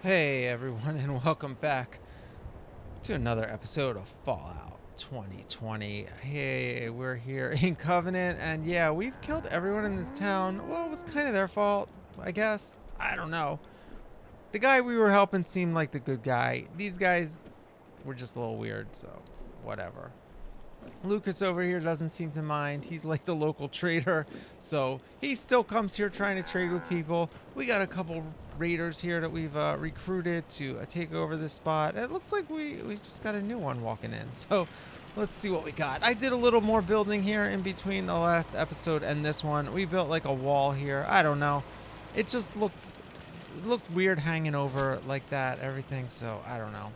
Hey everyone, and welcome back to another episode of Fallout 2020. Hey, we're here in Covenant, and yeah, we've killed everyone in this town. Well, it was kind of their fault, I guess. I don't know. The guy we were helping seemed like the good guy. These guys were just a little weird, so whatever. Lucas over here doesn't seem to mind. He's like the local trader, so he still comes here trying to trade with people. We got a couple raiders here that we've recruited to take over this spot. It looks like we just got a new one walking in, so let's see what we got. I did a little more building here in between the last episode and this one. We built like a wall here. I don't know. It just looked weird hanging over like that, everything, so I don't know.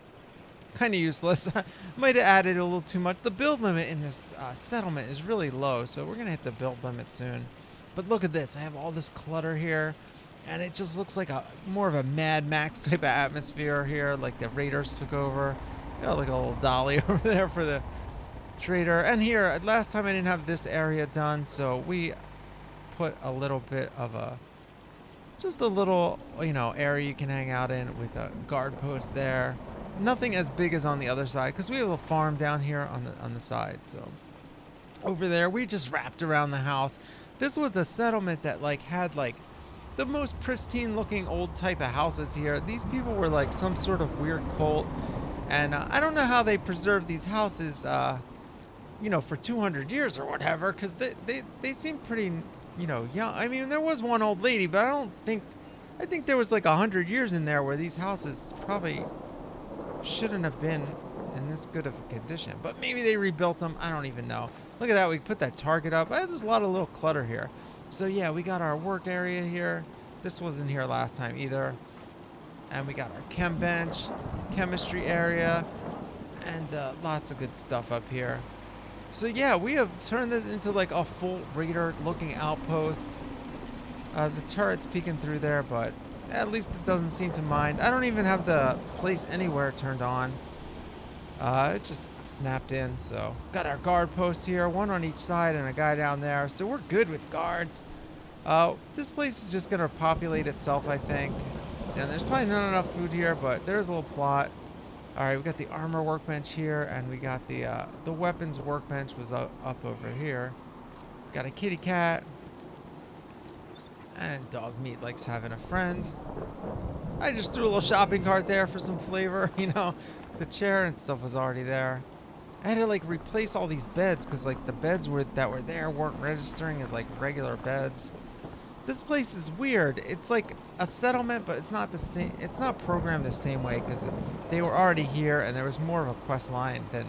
Kind of useless. Might have added a little too much. The build limit in this settlement is really low, so we're gonna hit the build limit soon. But look at this. I have all this clutter here, and it just looks like a more of a Mad Max type of atmosphere here, like the raiders took over. Got like a little dolly over there for the trader. And here, last time I didn't have this area done, so we put a little bit of just a little, area you can hang out in with a guard post there. Nothing as big as on the other side, because we have a farm down here on the side. So over there, we just wrapped around the house. This was a settlement that had the most pristine looking old type of houses here. These people were like some sort of weird cult, and I don't know how they preserved these houses, for 200 years or whatever, because they seem pretty, young. I mean, there was one old lady, but I think there was like 100 years in there where these houses probably shouldn't have been in this good of a condition, but maybe they rebuilt them. I don't even know. Look at that. We put that target up. There's a lot of little clutter here. So yeah, we got our work area here. This wasn't here last time either. And we got our chem bench, chemistry area, and lots of good stuff up here. So yeah, we have turned this into like a full raider looking outpost. The turret's peeking through there, but at least it doesn't seem to mind. I don't even have the place anywhere turned on. It just snapped in, so. Got our guard posts here, one on each side and a guy down there, so we're good with guards. This place is just gonna populate itself, I think. And there's probably not enough food here, but there's a little plot. Alright, we got the armor workbench here, and we got the weapons workbench was up over here. Got a kitty cat. And dog meat likes having a friend. I just threw a little shopping cart there for some flavor, The chair and stuff was already there. I had to replace all these beds because the beds that were there weren't registering as regular beds. This place is weird. It's like a settlement, but it's not the same. It's not programmed the same way because they were already here and there was more of a quest line than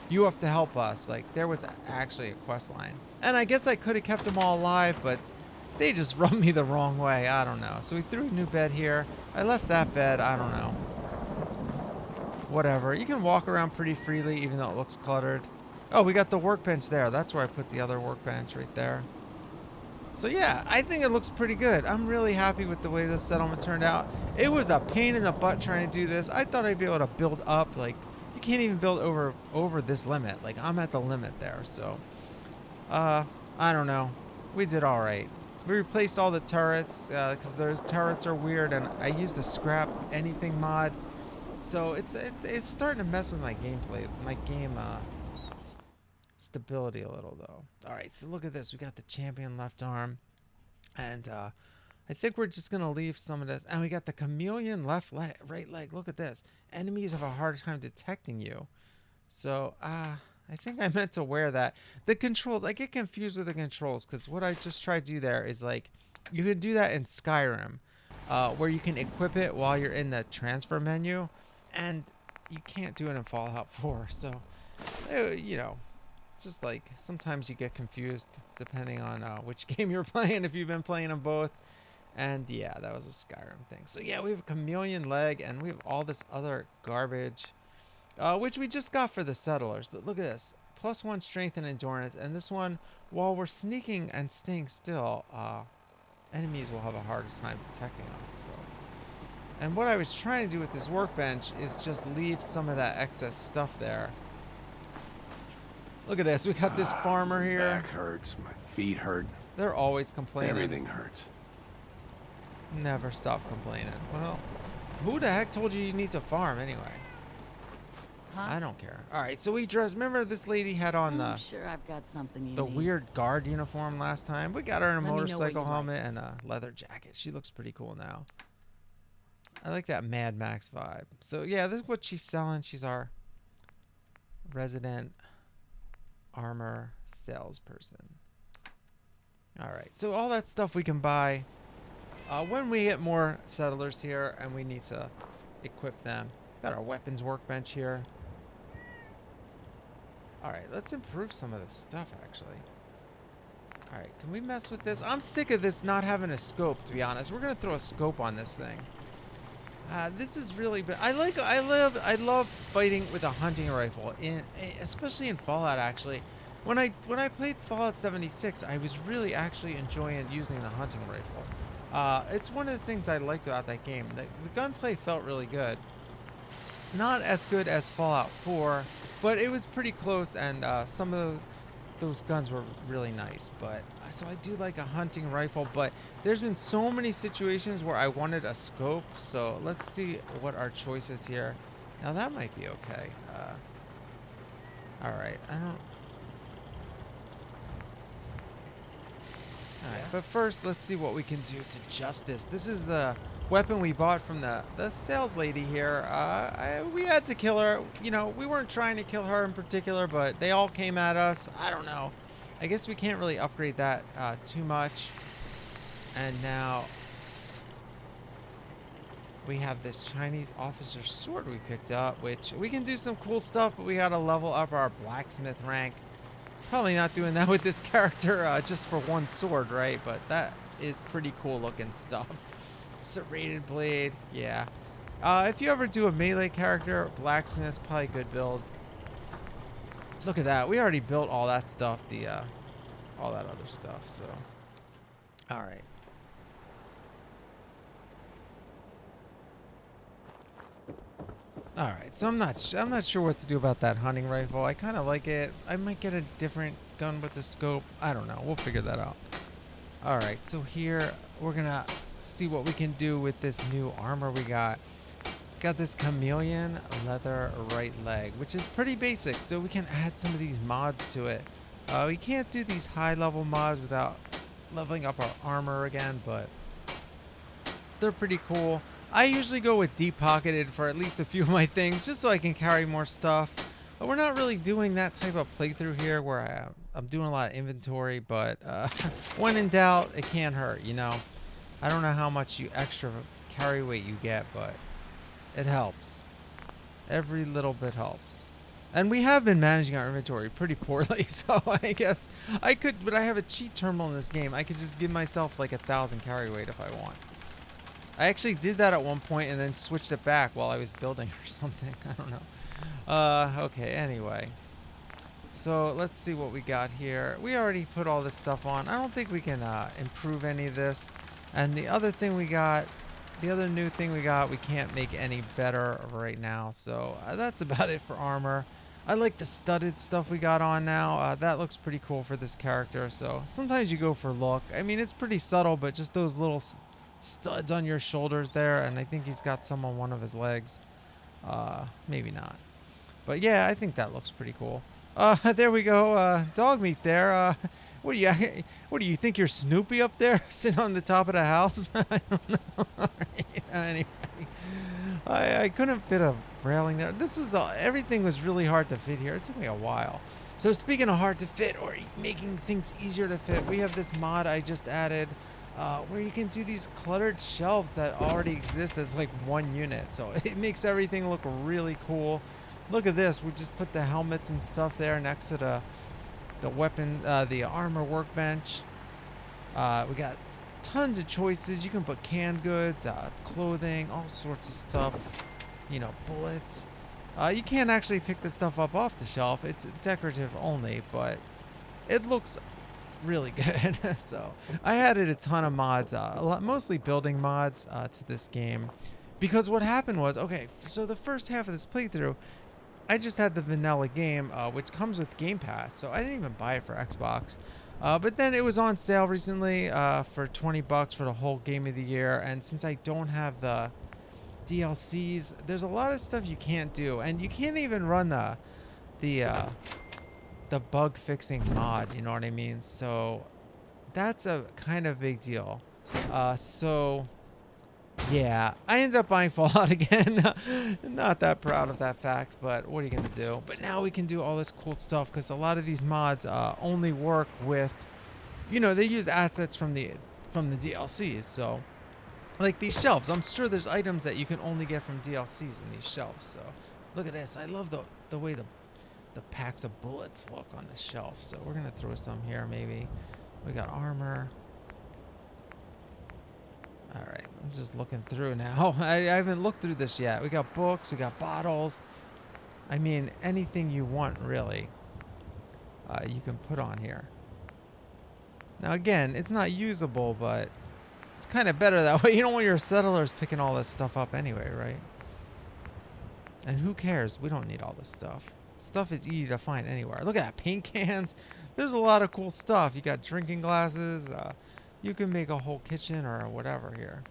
you have to help us. There was actually a quest line. And I guess I could have kept them all alive, but they just rubbed me the wrong way. I don't know. So we threw a new bed here. I left that bed. I don't know. Whatever. You can walk around pretty freely even though it looks cluttered. Oh, we got the workbench there. That's where I put the other workbench right there. So yeah, I think it looks pretty good. I'm really happy with the way this settlement turned out. It was a pain in the butt trying to do this. I thought I'd be able to build up. You can't even build over this limit. I'm at the limit there. So, I don't know. We did all right. We replaced all the turrets because those turrets are weird, and I used the scrap anything mod, so it's starting to mess with my gameplay, my game stability a little though. All right, so look at this. We got the champion left arm, and I think we're just gonna leave some of this, and we got the chameleon right leg. Look at this. Enemies have a hard time detecting you, so I think I meant to wear that. The controls, I get confused with the controls because what I just tried to do there is you can do that in Skyrim where you can equip it while you're in the transfer menu, and you can't do it in Fallout 4. So, just sometimes you get confused depending on which game you're playing, if you've been playing them both. And yeah, that was a Skyrim thing. So yeah, we have a chameleon leg and we have all this other garbage. Which we just got for the settlers. But look at this. +1 strength and endurance. And this one, while we're sneaking and staying still, enemies will have a harder time detecting us. So. And what I was trying to do with this workbench is just leave some of that excess stuff there. Look at this. We got this farmer here. My back hurts. My feet hurt. They're always complaining. Everything hurts. Never stop complaining. Well, Who the heck told you need to farm anyway? Huh? I don't care. All right, so we dressed. Remember this lady had on I'm sure I've got something you the need. weird guard uniform last time. We got her in a Let me know what motorcycle you helmet and a leather jacket. She looks pretty cool now. I like that Mad Max vibe. So yeah, this is what she's selling. She's our resident armor salesperson. All right, so all that stuff we can buy when we get more settlers here and we need to equip them. Got our weapons workbench here. All right, let's improve some of this stuff, actually. All right, can we mess with this? I'm sick of this not having a scope, to be honest. We're gonna throw a scope on this thing. This is really bad. I love fighting with a hunting rifle, especially in Fallout. Actually, when I played Fallout 76, I was really actually enjoying using the hunting rifle. It's one of the things I liked about that game. The gunplay felt really good. Not as good as Fallout 4, but it was pretty close, and some of those guns were really nice. But so I do like a hunting rifle, but there's been so many situations where I wanted a scope. So let's see what our choice is here. Now that might be okay. All right, I don't. All right, but first let's see what we can do to Justice. This is the weapon we bought from the sales lady here. We had to kill her. You know, we weren't trying to kill her in particular, but they all came at us. I don't know. I guess we can't really upgrade that too much. And now we have this Chinese officer sword we picked up, which we can do some cool stuff, but we gotta level up our blacksmith rank. Probably not doing that with this character just for one sword, right? But that is pretty cool looking stuff. Serrated blade, yeah. If you ever do a melee character, blacksmith's probably a good build. Look at that. We already built all that stuff, all that other stuff, so. All right. All right, so I'm not sure what to do about that hunting rifle. I kind of like it. I might get a different gun with the scope. I don't know. We'll figure that out. All right, so here we're gonna see what we can do with this new armor we got. Got this chameleon leather right leg, which is pretty basic. So we can add some of these mods to it. We can't do these high level mods without leveling up our armor again, but they're pretty cool. I usually go with deep pocketed for at least a few of my things, just so I can carry more stuff. But we're not really doing that type of playthrough here where I'm doing a lot of inventory, but when in doubt, it can't hurt, you know? I don't know how much extra carry weight you get, but it helps. Every little bit helps. And we have been managing our inventory pretty poorly, so I guess I could, but I have a cheat terminal in this game. I could just give myself like 1,000 carry weight if I want. I actually did that at one point and then switched it back while I was building or something. I don't know. Okay, anyway. So let's see what we got here. We already put all this stuff on. I don't think we can improve any of this. And the other thing we got, the other new thing we got, we can't make any better right now. So that's about it for armor. I like the studded stuff we got on now. That looks pretty cool for this character. So sometimes you go for look. I mean, it's pretty subtle, but just those little studs on your shoulders there, and I think he's got some on one of his legs. Maybe not, but yeah, I think that looks pretty cool. There we go. Dog meat there. What do you think you're Snoopy up there sitting on the top of the house? I don't know. Anyway, I couldn't fit a railing there. This was everything was really hard to fit here. It took me a while. So speaking of hard to fit or making things easier to fit, we have this mod I just added where you can do these cluttered shelves that already exist as like one unit. So it makes everything look really cool. Look at this. We just put the helmets and stuff there next to the weapon, the armor workbench. We got tons of choices. You can put canned goods, clothing, all sorts of stuff. You know, bullets. You can't actually pick this stuff up off the shelf. It's decorative only, but it looks really good. So I added a ton of mods, mostly building mods to this game, because what happened was, okay, so the first half of this playthrough, I just had the vanilla game, which comes with Game Pass, so I didn't even buy it for Xbox. But then it was on sale recently for $20 for the whole game of the year, and since I don't have the DLCs. There's a lot of stuff you can't do, and you can't even run the bug fixing mod. You know what I mean? So that's a kind of big deal. So yeah, I ended up buying Fallout again. Not that proud of that fact, but what are you gonna do? But now we can do all this cool stuff because a lot of these mods only work with, you know, they use assets from the DLCs. So like these shelves, I'm sure there's items that you can only get from DLCs in these shelves. So look at this. I love the way the packs of bullets look on the shelf. So we're gonna throw some here maybe. We got armor. All right, I'm just looking through now. I haven't looked through this yet. We got books, we got bottles. I mean, anything you want, really, you can put on here. Now, again, it's not usable, but it's kind of better that way. You don't want your settlers picking all this stuff up anyway, right? And who cares? We don't need all this stuff. Stuff is easy to find anywhere. Look at that, paint cans. There's a lot of cool stuff. You got drinking glasses. You can make a whole kitchen or whatever here.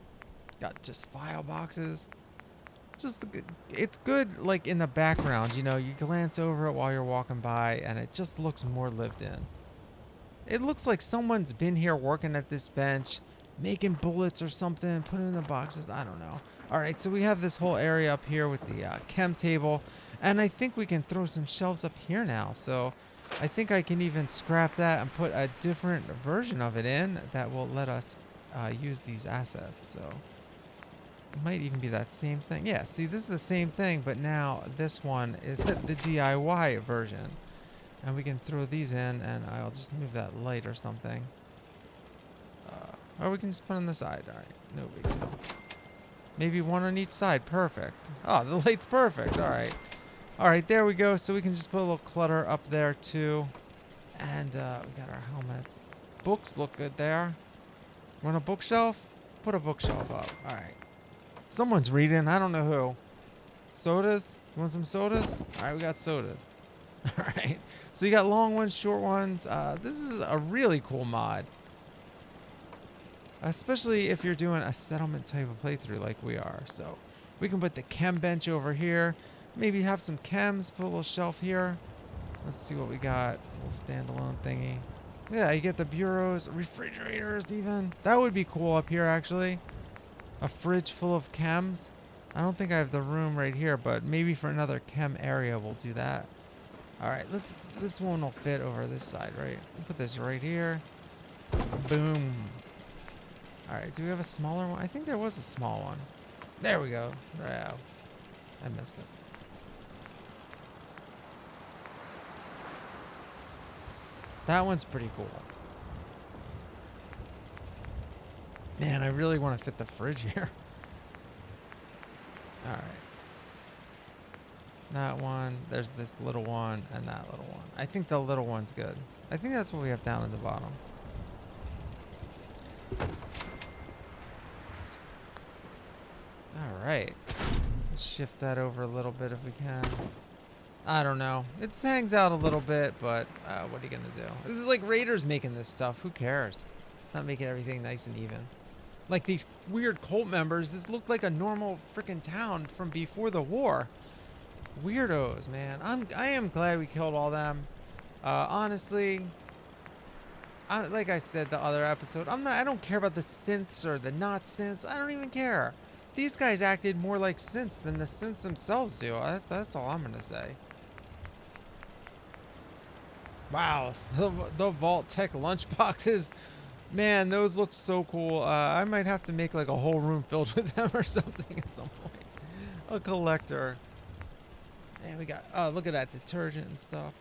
Got just file boxes. It's good like in the background, you know, you glance over it while you're walking by and it just looks more lived in. It looks like someone's been here working at this bench, making bullets or something, putting them in the boxes. I don't know. All right, so we have this whole area up here with the chem table, and I think we can throw some shelves up here now. So I think I can even scrap that and put a different version of it in that will let us use these assets. So it might even be that same thing. Yeah, see, this is the same thing, but now this one is the DIY version. And we can throw these in, and I'll just move that light or something. Or we can just put on the side. All right, no big deal. Maybe one on each side. Perfect. Oh, the light's perfect. All right. All right, there we go. So we can just put a little clutter up there too. And we got our helmets. Books look good there. Want a bookshelf? Put a bookshelf up. All right. Someone's reading. I don't know who. Sodas? You want some sodas? All right, we got sodas. All right. So you got long ones, short ones. This is a really cool mod. Especially if you're doing a settlement type of playthrough like we are. So we can put the chem bench over here. Maybe have some chems, put a little shelf here. Let's see what we got. A little standalone thingy. Yeah, you get the bureaus, refrigerators even. That would be cool up here actually. A fridge full of chems. I don't think I have the room right here, but maybe for another chem area we'll do that. All right, this one will fit over this side, right? We'll put this right here. Boom. All right, do we have a smaller one? I think there was a small one. There we go. Yeah, I missed it. That one's pretty cool. Man, I really want to fit the fridge here. All right. That one, there's this little one, and that little one. I think the little one's good. I think that's what we have down at the bottom. All right. Let's shift that over a little bit if we can. I don't know. It hangs out a little bit, but what are you going to do? This is like Raiders making this stuff. Who cares? Not making everything nice and even. Like these weird cult members, this looked like a normal freaking town from before the war. Weirdos, man. I am glad we killed all them. Honestly, like I said the other episode, I don't care about the synths or the not synths. I don't even care. These guys acted more like synths than the synths themselves do. That's all I'm gonna say. Wow, the Vault Tech lunchboxes. Man, those look so cool. I might have to make like a whole room filled with them or something at some point. A collector. And we got, oh, look at that detergent and stuff.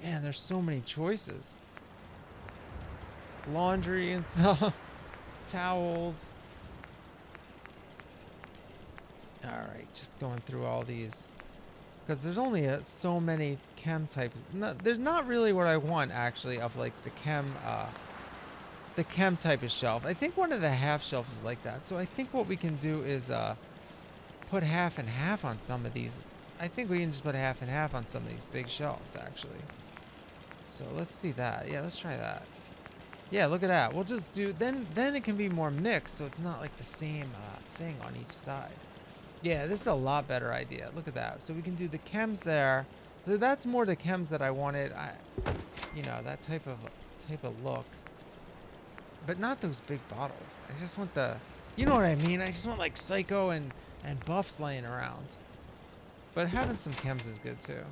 Man, there's so many choices. Laundry and stuff. Towels. All right, just going through all these. Because there's only so many chem types. There's not really what I want, actually, of like the chem type of shelf. I think one of the half shelves is like that. So I think what we can do is put half and half on some of these. I think we can just put half and half on some of these big shelves, actually. So let's see that. Yeah, let's try that. Yeah, look at that. We'll just do, then it can be more mixed, so it's not like the same thing on each side. Yeah, this is a lot better idea. Look at that. So we can do the chems there. So that's more the chems that I wanted. You know, that type of look. But not those big bottles. I just want the, you know what I mean? I just want like Psycho and buffs laying around. But having some chems is good too.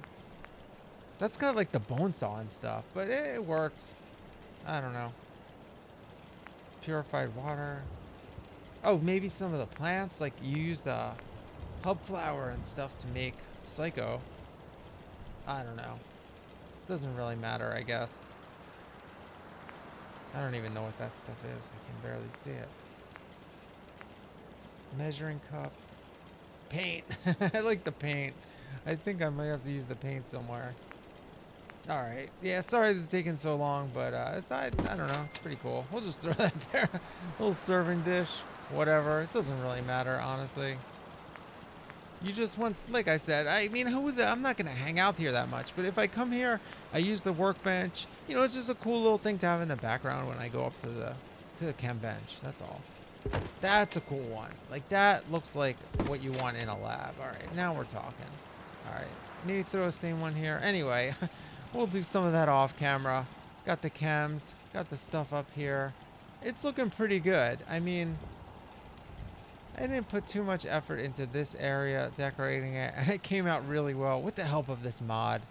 That's got like the bone saw and stuff, but it works. I don't know. Purified water. Oh, maybe some of the plants, like you use the hub flower and stuff to make Psycho. I don't know. Doesn't really matter, I guess. I don't even know what that stuff is. I can barely see it. Measuring cups. Paint. I like the paint. I think I might have to use the paint somewhere. All right. Yeah, sorry this is taking so long, but I don't know. It's pretty cool. We'll just throw that there. Little serving dish. Whatever. It doesn't really matter, honestly. You just want, like I said, I mean, I'm not going to hang out here that much, but if I come here, I use the workbench. You know, it's just a cool little thing to have in the background when I go up to the chem bench. That's all. That's a cool one. Like, that looks like what you want in a lab. All right, now we're talking. All right, maybe throw the same one here. Anyway, we'll do some of that off camera. Got the chems, got the stuff up here. It's looking pretty good. I mean, I didn't put too much effort into this area, decorating it, and it came out really well with the help of this mod,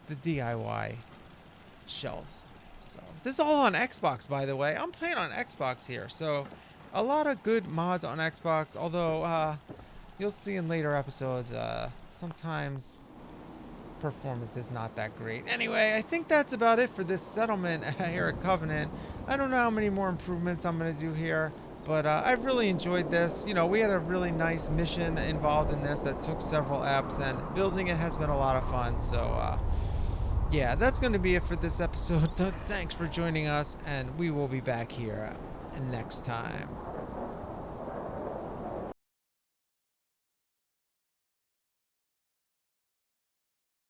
the DIY shelves. So this is all on Xbox, by the way. I'm playing on Xbox here, so a lot of good mods on Xbox, although you'll see in later episodes, sometimes performance is not that great. Anyway, I think that's about it for this settlement here at Covenant. I don't know how many more improvements I'm going to do here. But I've really enjoyed this. You know, we had a really nice mission involved in this that took several eps, and building it has been a lot of fun. So, yeah, that's going to be it for this episode. Thanks for joining us, and we will be back here next time.